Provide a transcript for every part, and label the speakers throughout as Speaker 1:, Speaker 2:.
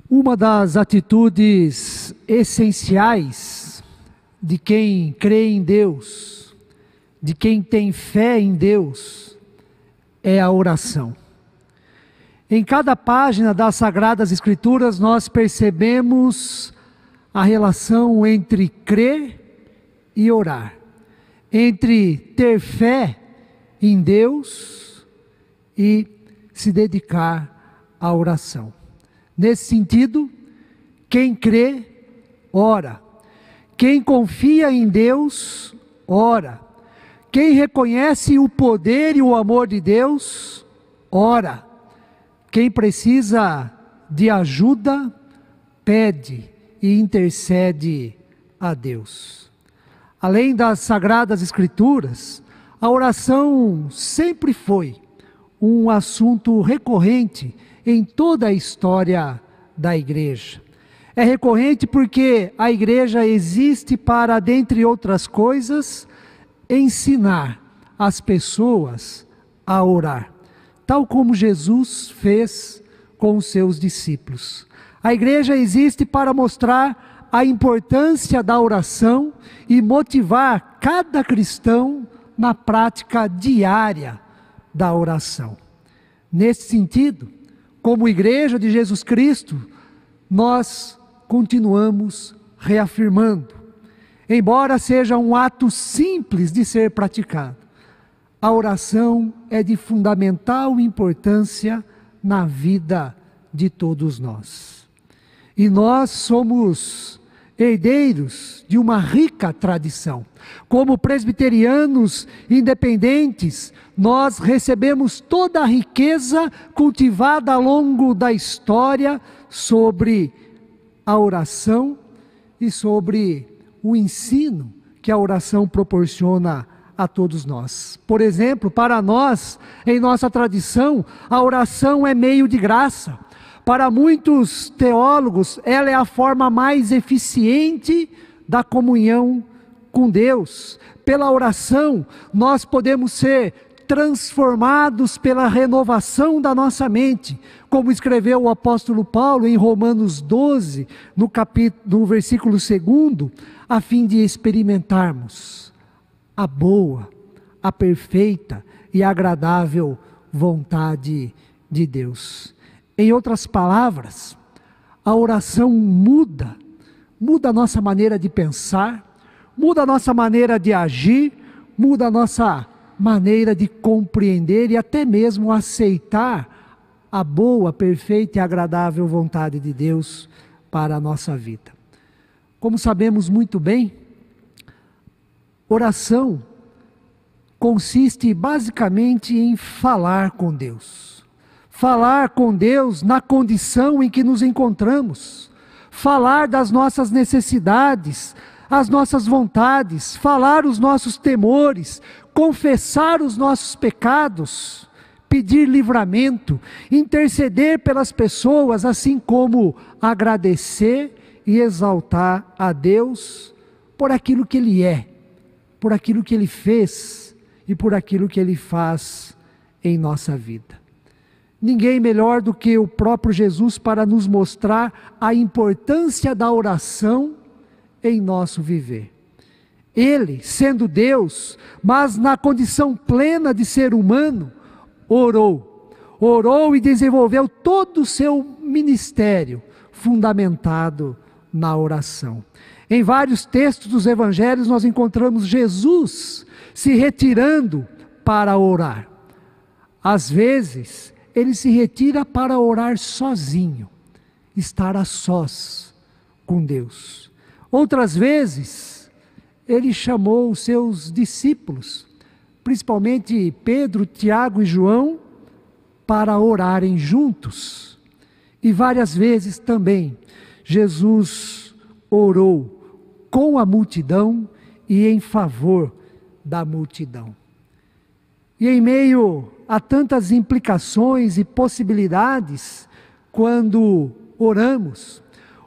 Speaker 1: Uma das atitudes essenciais de quem crê em Deus, de quem tem fé em Deus, é a oração. Em cada página das Sagradas Escrituras nós percebemos a relação entre crer e orar, entre ter fé em Deus e se dedicar à oração. Nesse sentido, quem crê, ora. Quem confia em Deus, ora. Quem reconhece o poder e o amor de Deus, ora. Quem precisa de ajuda, pede e intercede a Deus. Além das Sagradas Escrituras, a oração sempre foi um assunto recorrente em toda a história da igreja. É recorrente porque a igreja existe para, dentre outras coisas, ensinar as pessoas a orar, tal como Jesus fez com os seus discípulos. A igreja existe para mostrar a importância da oração e motivar cada cristão na prática diária da oração. Nesse sentido, como Igreja de Jesus Cristo, nós continuamos reafirmando, embora seja um ato simples de ser praticado, a oração é de fundamental importância na vida de todos nós. E nós somos herdeiros de uma rica tradição. Como presbiterianos independentes, nós recebemos toda a riqueza cultivada ao longo da história sobre a oração e sobre o ensino que a oração proporciona a todos nós. Por exemplo, para nós, em nossa tradição, a oração é meio de graça. Para muitos teólogos, ela é a forma mais eficiente da comunhão com Deus. Pela oração, nós podemos ser transformados pela renovação da nossa mente, como escreveu o apóstolo Paulo em Romanos 12, no versículo 2, a fim de experimentarmos a boa, a perfeita e agradável vontade de Deus. Em outras palavras, a oração muda a nossa maneira de pensar, muda a nossa maneira de agir, muda a nossa maneira de compreender e até mesmo aceitar a boa, perfeita e agradável vontade de Deus para a nossa vida. Como sabemos muito bem, oração consiste basicamente em falar com Deus. Falar com Deus na condição em que nos encontramos. Falar das nossas necessidades, as nossas vontades, falar os nossos temores, confessar os nossos pecados, pedir livramento, interceder pelas pessoas, assim como agradecer e exaltar a Deus por aquilo que Ele é, por aquilo que Ele fez e por aquilo que Ele faz em nossa vida. Ninguém melhor do que o próprio Jesus para nos mostrar a importância da oração em nosso viver. Ele, sendo Deus, mas na condição plena de ser humano, orou e desenvolveu todo o seu ministério fundamentado na oração. Em vários textos dos evangelhos nós encontramos Jesus se retirando para orar. Às vezes, ele se retira para orar sozinho, estar a sós com Deus. Outras vezes, ele chamou os seus discípulos, principalmente Pedro, Tiago e João, para orarem juntos. E várias vezes também, Jesus orou com a multidão e em favor da multidão. E em meio a tantas implicações e possibilidades quando oramos,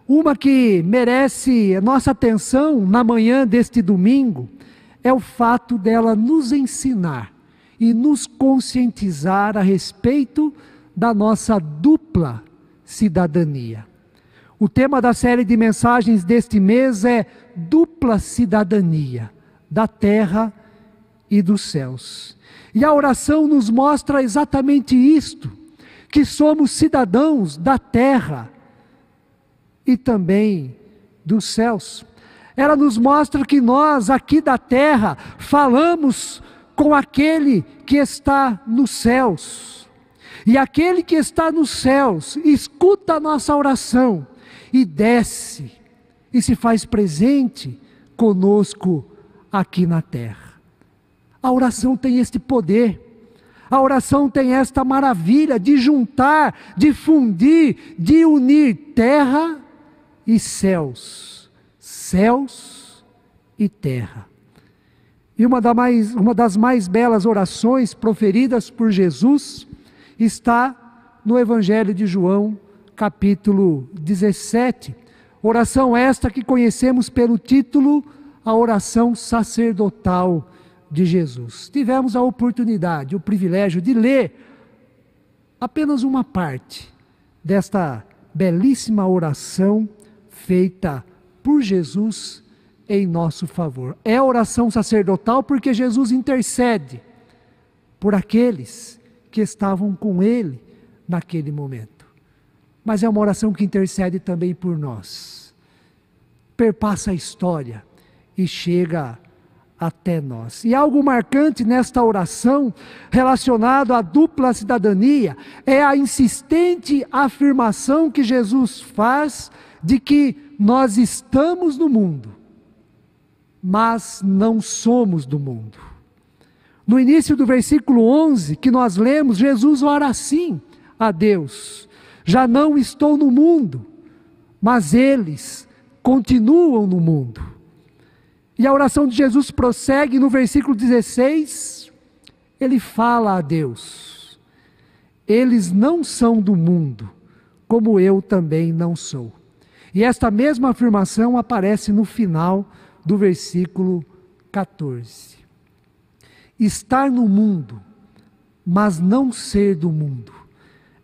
Speaker 1: uma que merece a nossa atenção na manhã deste domingo é o fato dela nos ensinar e nos conscientizar a respeito da nossa dupla cidadania. O tema da série de mensagens deste mês é dupla cidadania, da terra e dos céus. E a oração nos mostra exatamente isto, que somos cidadãos da terra e também dos céus. Ela nos mostra que nós aqui da terra falamos com aquele que está nos céus. E aquele que está nos céus escuta a nossa oração e desce e se faz presente conosco aqui na terra. A oração tem este poder. A oração tem esta maravilha de juntar, de fundir, de unir terra e céus. Céus e terra. E uma das mais belas orações proferidas por Jesus está no Evangelho de João, capítulo 17. Oração esta que conhecemos pelo título A Oração Sacerdotal de Jesus. Tivemos a oportunidade, o privilégio de ler apenas uma parte desta belíssima oração feita por Jesus em nosso favor. É a oração sacerdotal porque Jesus intercede por aqueles que estavam com Ele naquele momento. Mas é uma oração que intercede também por nós. Perpassa a história e chega até nós. E algo marcante nesta oração, relacionado à dupla cidadania, é a insistente afirmação que Jesus faz de que nós estamos no mundo, mas não somos do mundo. No início do versículo 11 que nós lemos, Jesus ora assim a Deus: já não estou no mundo, mas eles continuam no mundo. E a oração de Jesus prossegue no versículo 16, ele fala a Deus: eles não são do mundo, como eu também não sou. E esta mesma afirmação aparece no final do versículo 14. Estar no mundo, mas não ser do mundo.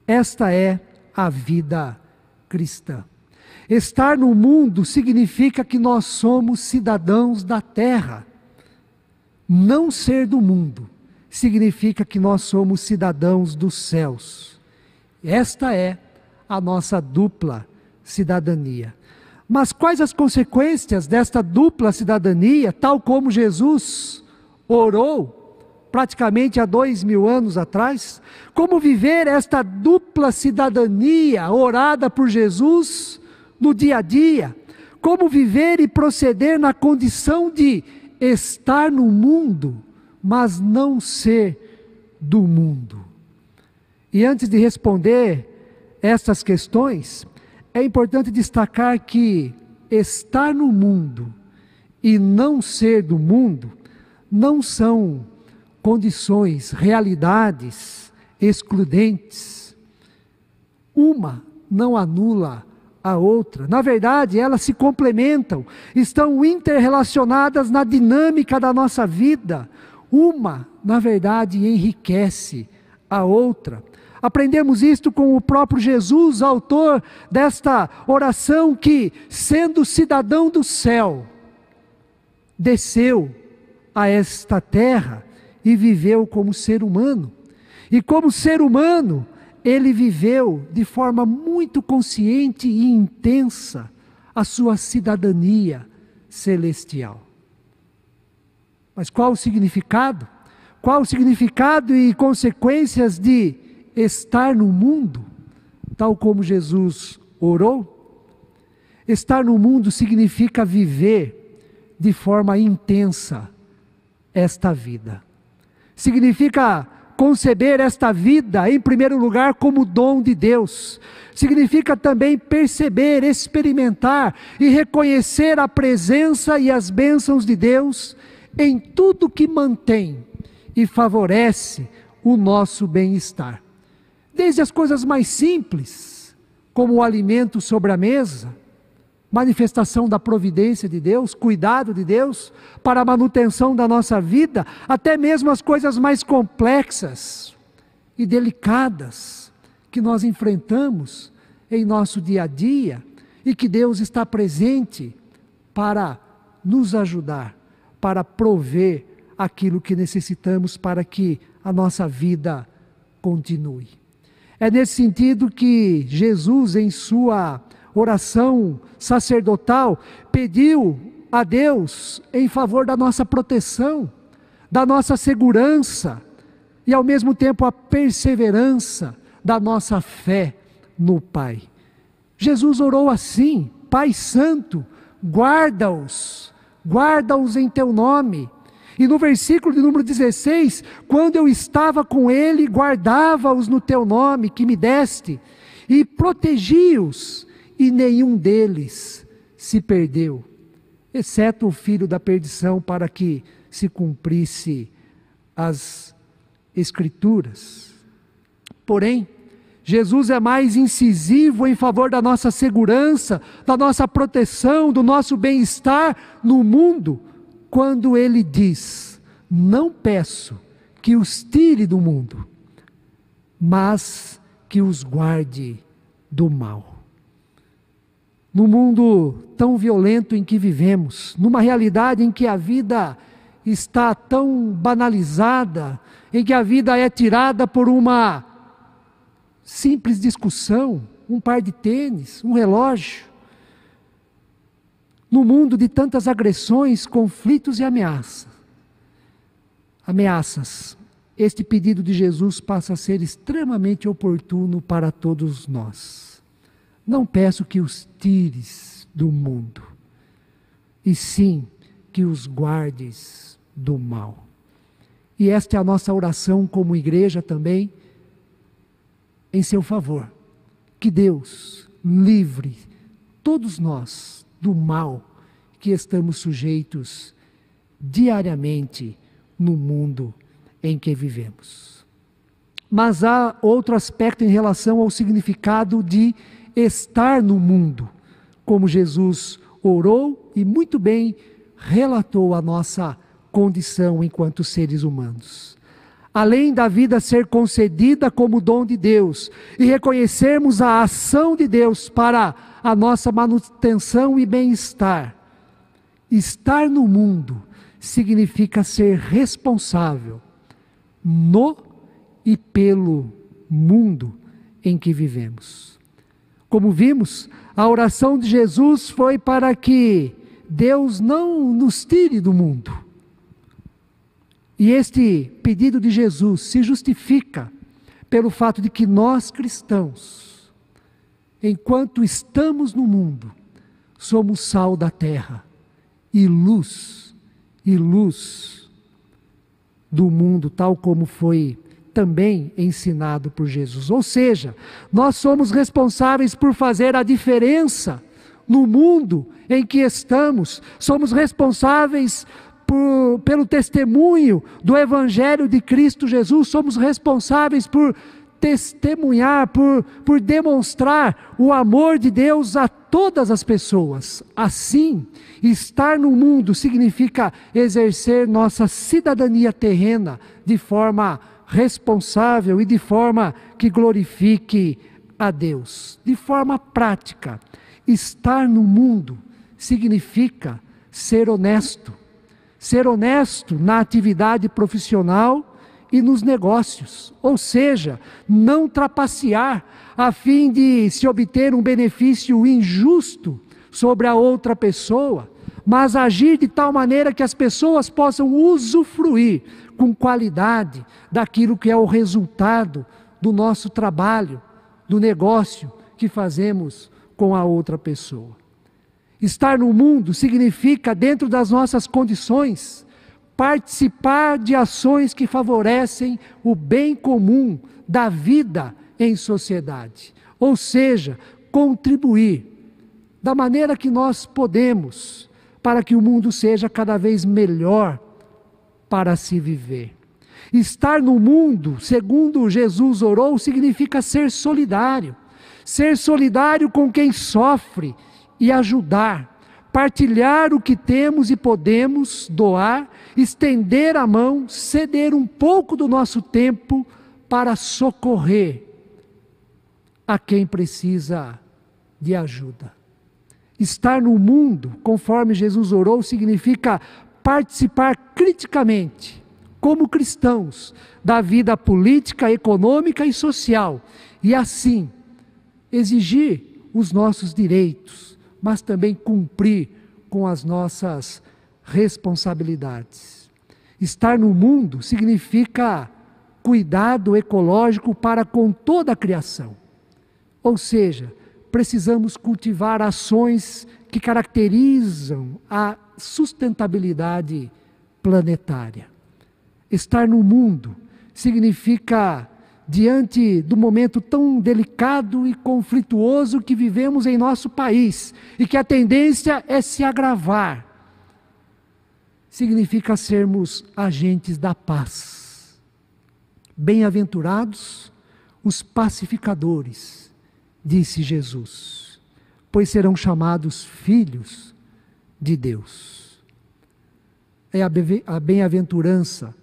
Speaker 1: Esta é a vida cristã. Estar no mundo significa que nós somos cidadãos da terra. Não ser do mundo significa que nós somos cidadãos dos céus. Esta é a nossa dupla cidadania. Mas quais as consequências desta dupla cidadania, tal como Jesus orou praticamente há 2000 anos atrás? Como viver esta dupla cidadania orada por Jesus no dia a dia? Como viver e proceder na condição de estar no mundo, mas não ser do mundo? E antes de responder estas questões, é importante destacar que estar no mundo e não ser do mundo não são condições, realidades excludentes. Uma não anula a outra. Na verdade, elas se complementam, estão interrelacionadas na dinâmica da nossa vida. Uma, na verdade, enriquece a outra. Aprendemos isto com o próprio Jesus, autor desta oração, que, sendo cidadão do céu, desceu a esta terra e viveu como ser humano. E como ser humano, ele viveu de forma muito consciente e intensa a sua cidadania celestial. Mas qual o significado? Qual o significado e consequências de estar no mundo, tal como Jesus orou? Estar no mundo significa viver de forma intensa esta vida. Significa conceber esta vida, em primeiro lugar, como dom de Deus. Significa também perceber, experimentar e reconhecer a presença e as bênçãos de Deus em tudo que mantém e favorece o nosso bem-estar. Desde as coisas mais simples, como o alimento sobre a mesa, manifestação da providência de Deus, cuidado de Deus para a manutenção da nossa vida, até mesmo as coisas mais complexas e delicadas que nós enfrentamos em nosso dia a dia e que Deus está presente para nos ajudar, para prover aquilo que necessitamos para que a nossa vida continue. É nesse sentido que Jesus, em sua oração sacerdotal, pediu a Deus em favor da nossa proteção, da nossa segurança e ao mesmo tempo a perseverança da nossa fé no Pai. Jesus orou assim: Pai Santo, guarda-os em teu nome. E no versículo de número 16, quando eu estava com ele, guardava-os no teu nome que me deste, e protegi-os, e nenhum deles se perdeu, exceto o filho da perdição, para que se cumprisse as Escrituras. Porém, Jesus é mais incisivo em favor da nossa segurança, da nossa proteção, do nosso bem-estar no mundo, quando ele diz: não peço que os tire do mundo, mas que os guarde do mal. No mundo tão violento em que vivemos, numa realidade em que a vida está tão banalizada, em que a vida é tirada por uma simples discussão, um par de tênis, um relógio, no mundo de tantas agressões, conflitos e ameaças, este pedido de Jesus passa a ser extremamente oportuno para todos nós. Não peço que os tires do mundo, e sim que os guardes do mal. E esta é a nossa oração como igreja também, em seu favor. Que Deus livre todos nós do mal que estamos sujeitos diariamente no mundo em que vivemos. Mas há outro aspecto em relação ao significado de estar no mundo, como Jesus orou e muito bem relatou a nossa condição enquanto seres humanos. Além da vida ser concedida como dom de Deus e reconhecermos a ação de Deus para a nossa manutenção e bem-estar, estar no mundo significa ser responsável no e pelo mundo em que vivemos. Como vimos, a oração de Jesus foi para que Deus não nos tire do mundo. E este pedido de Jesus se justifica pelo fato de que nós cristãos, enquanto estamos no mundo, somos sal da terra e luz do mundo, tal como foi também ensinado por Jesus. Ou seja, nós somos responsáveis por fazer a diferença no mundo em que estamos, somos responsáveis pelo testemunho do Evangelho de Cristo Jesus, somos responsáveis por testemunhar, por demonstrar o amor de Deus a todas as pessoas. Assim, estar no mundo significa exercer nossa cidadania terrena de forma responsável e de forma que glorifique a Deus. De forma prática, estar no mundo significa ser honesto na atividade profissional e nos negócios, ou seja, não trapacear a fim de se obter um benefício injusto sobre a outra pessoa, mas agir de tal maneira que as pessoas possam usufruir com qualidade daquilo que é o resultado do nosso trabalho, do negócio que fazemos com a outra pessoa. Estar no mundo significa, dentro das nossas condições, participar de ações que favorecem o bem comum da vida em sociedade. Ou seja, contribuir da maneira que nós podemos para que o mundo seja cada vez melhor para se viver. Estar no mundo, segundo Jesus orou, significa ser solidário. Ser solidário com quem sofre e ajudar, partilhar o que temos e podemos, doar, estender a mão, ceder um pouco do nosso tempo para socorrer a quem precisa de ajuda. Estar no mundo, conforme Jesus orou, significa participar criticamente, como cristãos, da vida política, econômica e social, e assim exigir os nossos direitos, mas também cumprir com as nossas responsabilidades. Estar no mundo significa cuidado ecológico para com toda a criação. Ou seja, precisamos cultivar ações que caracterizam a sustentabilidade planetária. Estar no mundo significa, diante do momento tão delicado e conflituoso que vivemos em nosso país, e que a tendência é se agravar, significa sermos agentes da paz. Bem-aventurados os pacificadores, disse Jesus, pois serão chamados filhos de Deus. É a bem-aventurança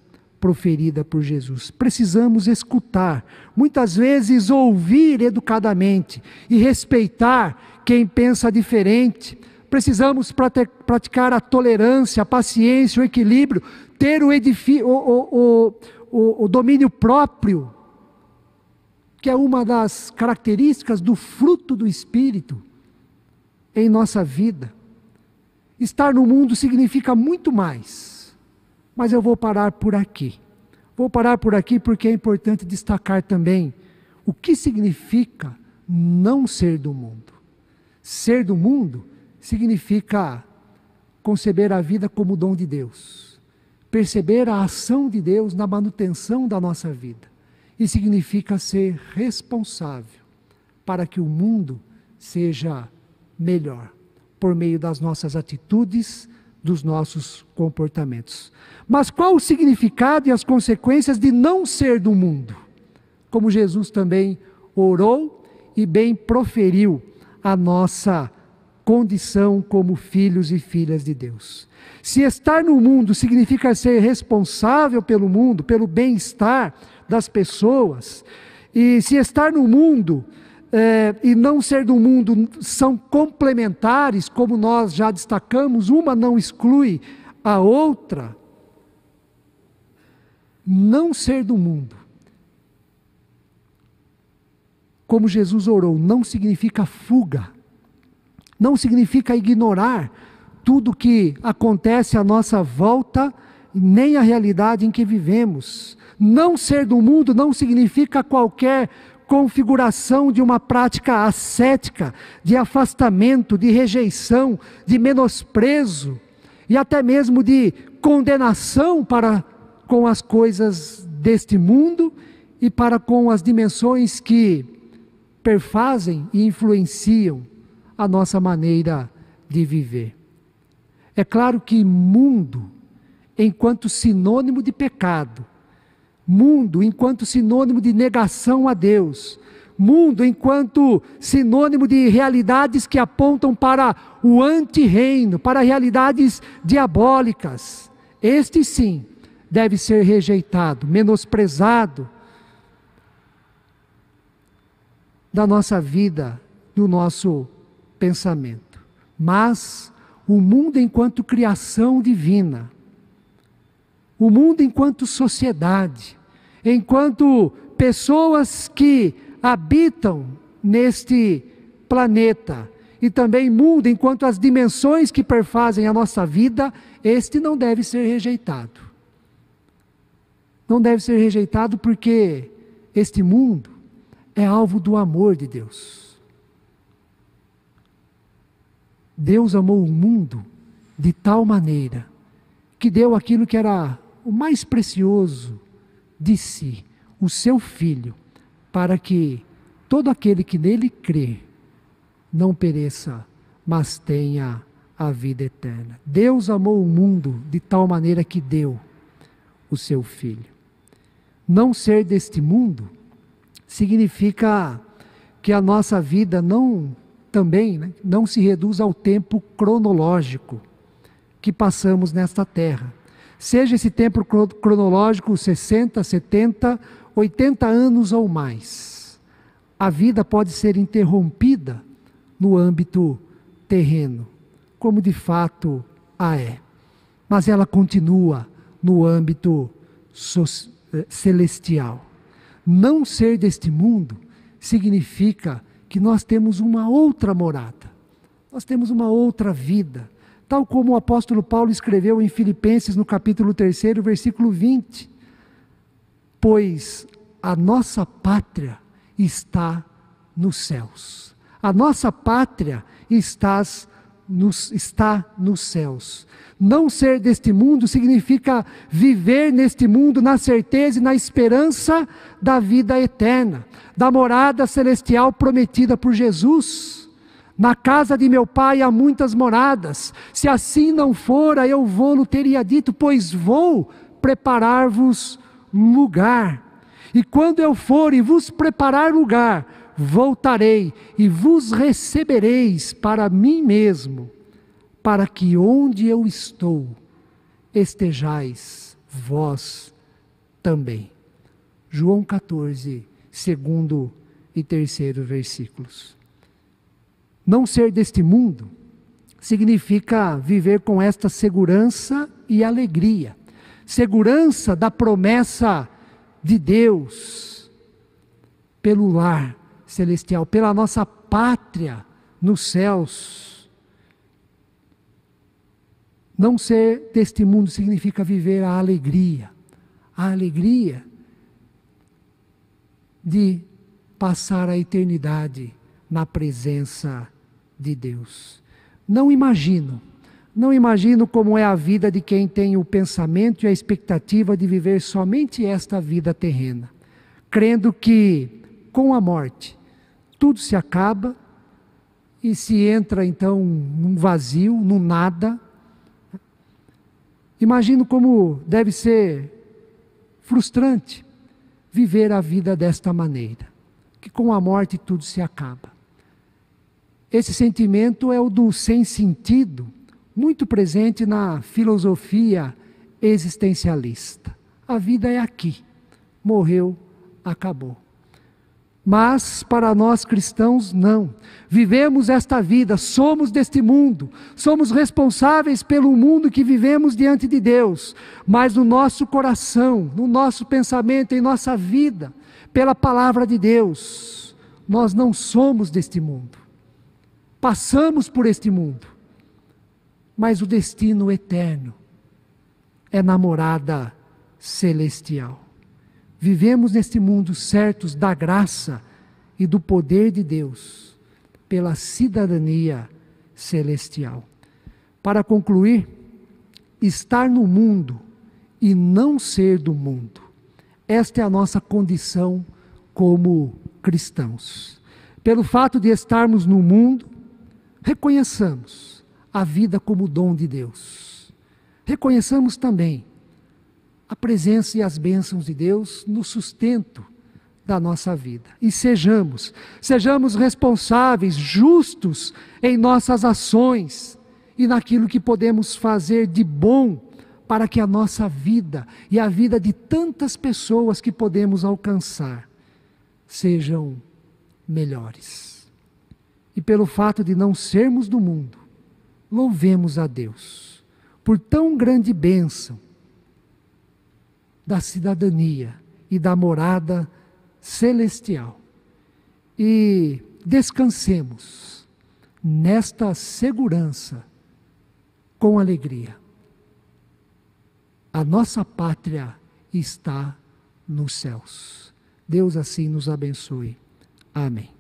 Speaker 1: proferida por Jesus. Precisamos escutar, muitas vezes ouvir educadamente e respeitar quem pensa diferente. Precisamos praticar a tolerância, a paciência, o equilíbrio, ter o domínio próprio, que é uma das características do fruto do Espírito em nossa vida. Estar no mundo significa muito mais, mas eu vou parar por aqui. Vou parar por aqui porque é importante destacar também o que significa não ser do mundo. Ser do mundo significa conceber a vida como dom de Deus, perceber a ação de Deus na manutenção da nossa vida. E significa ser responsável para que o mundo seja melhor, por meio das nossas atitudes, dos nossos comportamentos. Mas qual o significado e as consequências de não ser do mundo? Como Jesus também orou e bem proferiu a nossa condição como filhos e filhas de Deus. Se estar no mundo significa ser responsável pelo mundo, pelo bem-estar das pessoas, e se estar no mundo e não ser do mundo são complementares, como nós já destacamos, uma não exclui a outra, não ser do mundo, como Jesus orou, não significa fuga, não significa ignorar tudo que acontece à nossa volta, nem a realidade em que vivemos. Não ser do mundo não significa qualquer configuração de uma prática ascética, de afastamento, de rejeição, de menosprezo e até mesmo de condenação para com as coisas deste mundo e para com as dimensões que perfazem e influenciam a nossa maneira de viver. É claro que mundo, enquanto sinônimo de pecado, mundo enquanto sinônimo de negação a Deus, mundo enquanto sinônimo de realidades que apontam para o anti-reino, para realidades diabólicas, este sim deve ser rejeitado, menosprezado da nossa vida, do nosso pensamento. Mas o mundo enquanto criação divina, o mundo enquanto sociedade, enquanto pessoas que habitam neste planeta, e também mundo enquanto as dimensões que perfazem a nossa vida, este não deve ser rejeitado. Não deve ser rejeitado porque este mundo é alvo do amor de Deus. Deus amou o mundo de tal maneira que deu aquilo que era o mais precioso de si, o seu Filho, para que todo aquele que nele crê não pereça, mas tenha a vida eterna. Deus amou o mundo de tal maneira que deu o seu Filho. Não ser deste mundo significa que a nossa vida não se reduz ao tempo cronológico que passamos nesta terra. Seja esse tempo cronológico 60, 70, 80 anos ou mais. A vida pode ser interrompida no âmbito terreno, como de fato a é. Mas ela continua no âmbito celestial. Não ser deste mundo significa que nós temos uma outra morada. Nós temos uma outra vida. Tal como o apóstolo Paulo escreveu em Filipenses, no capítulo 3, versículo 20. Pois a nossa pátria está nos céus. A nossa pátria está nos céus. Não ser deste mundo significa viver neste mundo na certeza e na esperança da vida eterna, da morada celestial prometida por Jesus. Na casa de meu pai há muitas moradas. Se assim não fora, eu vou-lo teria dito, pois vou preparar-vos lugar. E quando eu for e vos preparar lugar, voltarei e vos recebereis para mim mesmo, para que onde eu estou, estejais vós também. João 14, 2º e 3º versículos. Não ser deste mundo significa viver com esta segurança e alegria. Segurança da promessa de Deus pelo lar celestial, pela nossa pátria nos céus. Não ser deste mundo significa viver a alegria de passar a eternidade na presença de Deus. Não imagino como é a vida de quem tem o pensamento e a expectativa de viver somente esta vida terrena, crendo que com a morte tudo se acaba e se entra então num vazio, num nada. Imagino como deve ser frustrante viver a vida desta maneira, que com a morte tudo se acaba. Esse sentimento é o do sem sentido, muito presente na filosofia existencialista. A vida é aqui, morreu, acabou. Mas para nós cristãos não, vivemos esta vida, somos deste mundo, somos responsáveis pelo mundo que vivemos diante de Deus, mas no nosso coração, no nosso pensamento, em nossa vida, pela palavra de Deus, nós não somos deste mundo, passamos por este mundo, mas o destino eterno é na morada celestial. Vivemos neste mundo certos da graça e do poder de Deus, pela cidadania celestial. Para concluir, estar no mundo e não ser do mundo. Esta é a nossa condição como cristãos. Pelo fato de estarmos no mundo, reconheçamos a vida como dom de Deus. Reconheçamos também a presença e as bênçãos de Deus no sustento da nossa vida. E sejamos responsáveis, justos em nossas ações e naquilo que podemos fazer de bom para que a nossa vida e a vida de tantas pessoas que podemos alcançar sejam melhores. E pelo fato de não sermos do mundo, louvemos a Deus por tão grande bênção da cidadania e da morada celestial. E descansemos nesta segurança com alegria. A nossa pátria está nos céus. Deus assim nos abençoe. Amém.